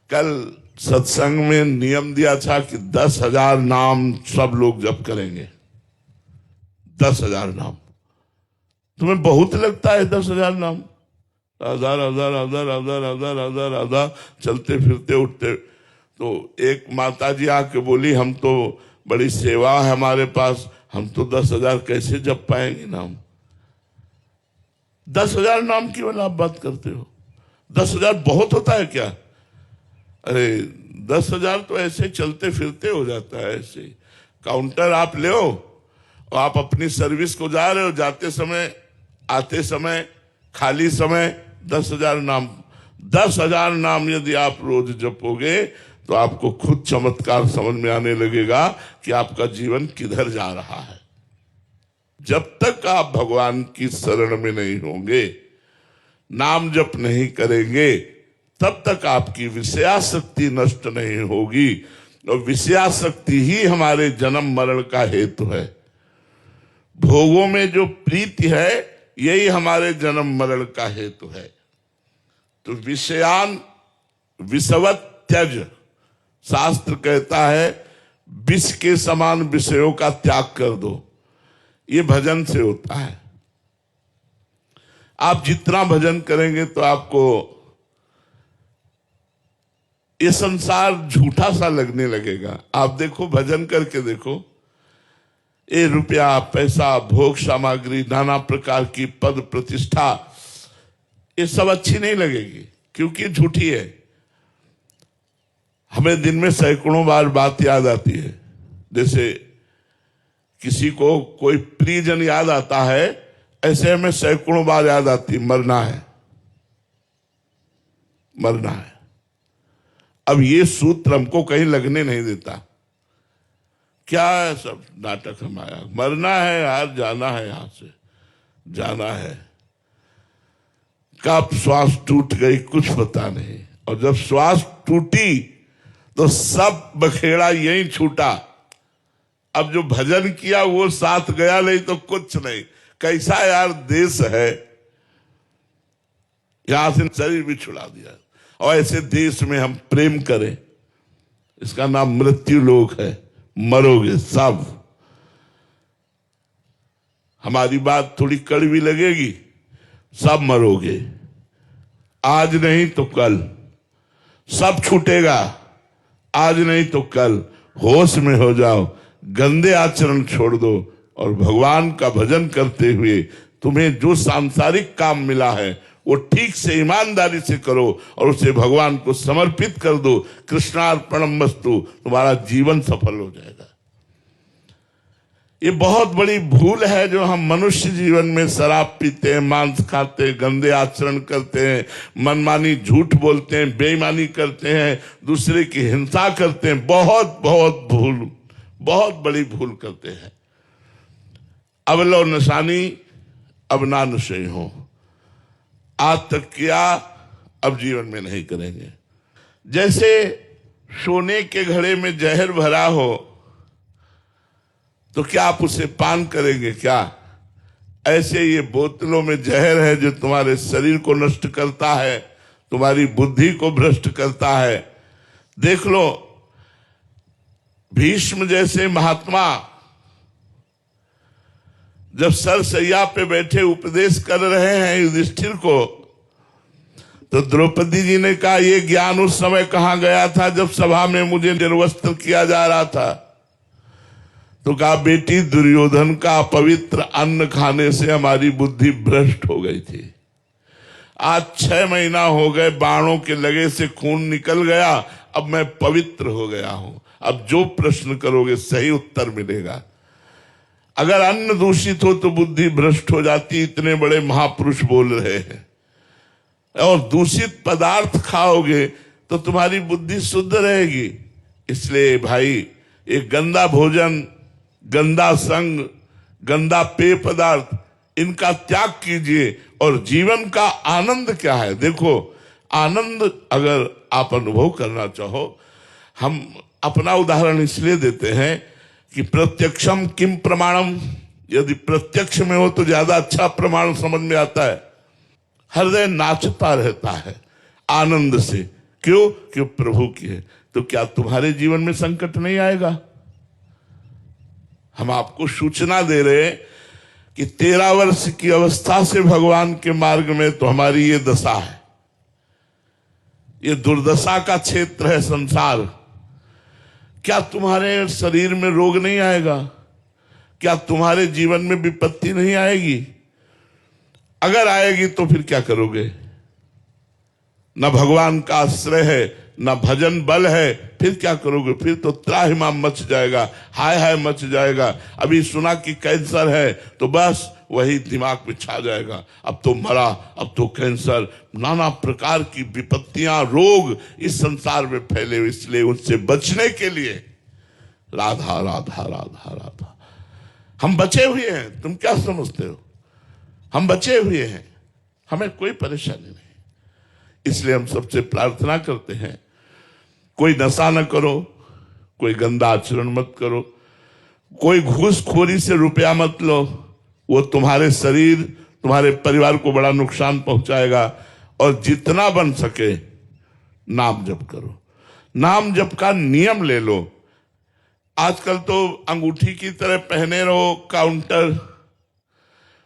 कल सत्संग में नियम दिया था कि 10,000 नाम सब लोग जप करेंगे। 10,000 नाम तुम्हें बहुत लगता है? 10,000 नाम, हजार हजार हजार हजार हजार हजार हजार चलते फिरते उठते। तो एक माता जी आके बोली, हम तो बड़ी सेवा है हमारे पास, हम तो 10,000 कैसे जप पाएंगे नाम? 10,000 नाम की वाला आप बात करते हो? 10,000 बहुत होता है क्या? अरे 10,000 तो ऐसे चलते फिरते हो जाता है। ऐसे काउंटर आप ले हो और आप अपनी सर्विस को जा रहे हो, जाते समय आते समय खाली समय 10,000 नाम। 10,000 नाम यदि आप रोज जपोगे तो आपको खुद चमत्कार समझ में आने लगेगा कि आपका जीवन किधर जा रहा है। जब तक आप भगवान की शरण में नहीं होंगे, नाम जप नहीं करेंगे, तब तक आपकी विषयासक्ति नष्ट नहीं होगी। और विषयासक्ति ही हमारे जन्म मरण का हेतु है। भोगों में जो प्रीति है यही हमारे जन्म मरण का हेतु है। तो विषयान विषवत त्यज, शास्त्र कहता है विष के समान विषयों का त्याग कर दो। ये भजन से होता है। आप जितना भजन करेंगे तो आपको ये संसार झूठा सा लगने लगेगा। आप देखो, भजन करके देखो, ये रुपया पैसा भोग सामग्री नाना प्रकार की पद प्रतिष्ठा ये सब अच्छी नहीं लगेगी, क्योंकि झूठी है। हमें दिन में सैकड़ों बार बात याद आती है। जैसे किसी को कोई प्रियजन याद आता है, ऐसे हमें सैकड़ों बार याद आती, मरना है मरना है। अब ये सूत्र हमको कहीं लगने नहीं देता। क्या है सब नाटक हमारा? मरना है यार, जाना है, यहां से जाना है। कब श्वास टूट गई कुछ पता नहीं, और जब श्वास टूटी तो सब बखेड़ा यहीं छूटा। अब जो भजन किया वो साथ गया, नहीं तो कुछ नहीं। कैसा यार देश है, यहां से शरीर भी छुड़ा दिया। और ऐसे देश में हम प्रेम करें, इसका नाम मृत्यु लोक है। मरोगे सब। हमारी बात थोड़ी कड़वी लगेगी, सब मरोगे। आज नहीं तो कल सब छूटेगा। आज नहीं तो कल होश में हो जाओ, गंदे आचरण छोड़ दो और भगवान का भजन करते हुए तुम्हें जो सांसारिक काम मिला है वो ठीक से ईमानदारी से करो और उसे भगवान को समर्पित कर दो। कृष्णार्पणमस्तु, तुम्हारा जीवन सफल हो जाएगा। ये बहुत बड़ी भूल है जो हम मनुष्य जीवन में शराब पीते हैं, मांस खाते हैं, गंदे आचरण करते हैं, मनमानी झूठ बोलते हैं, बेईमानी करते हैं, दूसरे की हिंसा करते हैं। बहुत बहुत भूल, बहुत बड़ी भूल करते हैं। अब लो नशानी अब ना नशे हो। आज तक किया, अब जीवन में नहीं करेंगे। जैसे सोने के घड़े में जहर भरा हो तो क्या आप उसे पान करेंगे क्या? ऐसे ये बोतलों में जहर है जो तुम्हारे शरीर को नष्ट करता है, तुम्हारी बुद्धि को भ्रष्ट करता है। देख लो, भीष्म जैसे महात्मा जब सरसैया पे बैठे उपदेश कर रहे हैं युधिष्ठिर को, तो द्रौपदी जी ने कहा, ये ज्ञान उस समय कहां गया था जब सभा में मुझे निर्वस्त्र किया जा रहा था? तो कहा, बेटी दुर्योधन का पवित्र अन्न खाने से हमारी बुद्धि भ्रष्ट हो गई थी। आज 6 महीना हो गए, बाणों के लगे से खून निकल गया, अब मैं पवित्र हो गया हूं। अब जो प्रश्न करोगे सही उत्तर मिलेगा। अगर अन्न दूषित हो तो बुद्धि भ्रष्ट हो जाती, इतने बड़े महापुरुष बोल रहे हैं। और दूषित पदार्थ खाओगे तो तुम्हारी बुद्धि शुद्ध रहेगी। इसलिए भाई, एक गंदा भोजन, गंदा संग, गंदा पेय पदार्थ, इनका त्याग कीजिए। और जीवन का आनंद क्या है? देखो, आनंद अगर आप अनुभव करना चाहो, हम अपना उदाहरण इसलिए देते हैं कि प्रत्यक्षम किम प्रमाणम। यदि प्रत्यक्ष में हो तो ज्यादा अच्छा प्रमाण समझ में आता है। हृदय नाचता रहता है आनंद से। क्यों? क्यों प्रभु की है। तो क्या तुम्हारे जीवन में संकट नहीं आएगा? हम आपको सूचना दे रहे हैं कि 13 वर्ष की अवस्था से भगवान के मार्ग में तो हमारी ये दशा है। ये दुर्दशा का क्षेत्र है संसार। क्या तुम्हारे शरीर में रोग नहीं आएगा? क्या तुम्हारे जीवन में विपत्ति नहीं आएगी? अगर आएगी तो फिर क्या करोगे? न भगवान का आश्रय है, न भजन बल है, फिर क्या करोगे? फिर तो त्राहिमाम मच जाएगा, हाय हाय मच जाएगा। अभी सुना कि कैंसर है तो बस वही दिमाग में छा जाएगा, अब तो मरा, अब तो कैंसर। नाना प्रकार की विपत्तियां, रोग इस संसार में फैले हुए, इसलिए उनसे बचने के लिए राधा राधा राधा राधा। हम बचे हुए हैं, तुम क्या समझते हो? हम बचे हुए हैं, हमें कोई परेशानी नहीं। इसलिए हम सबसे प्रार्थना करते हैं, कोई नशा न करो, कोई गंदा आचरण मत करो, कोई घूसखोरी से रुपया मत लो, वो तुम्हारे शरीर, तुम्हारे परिवार को बड़ा नुकसान पहुंचाएगा। और जितना बन सके नाम जप करो, नाम जप का नियम ले लो। आजकल तो अंगूठी की तरह पहने रहो, काउंटर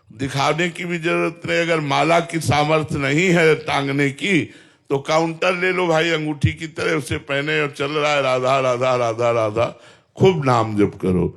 दिखाने की भी जरूरत नहीं। अगर माला की सामर्थ्य नहीं है टांगने की तो काउंटर ले लो भाई, अंगूठी की तरह उसे पहने और चल रहा है राधा राधा राधा राधा। खूब नाम जप करो।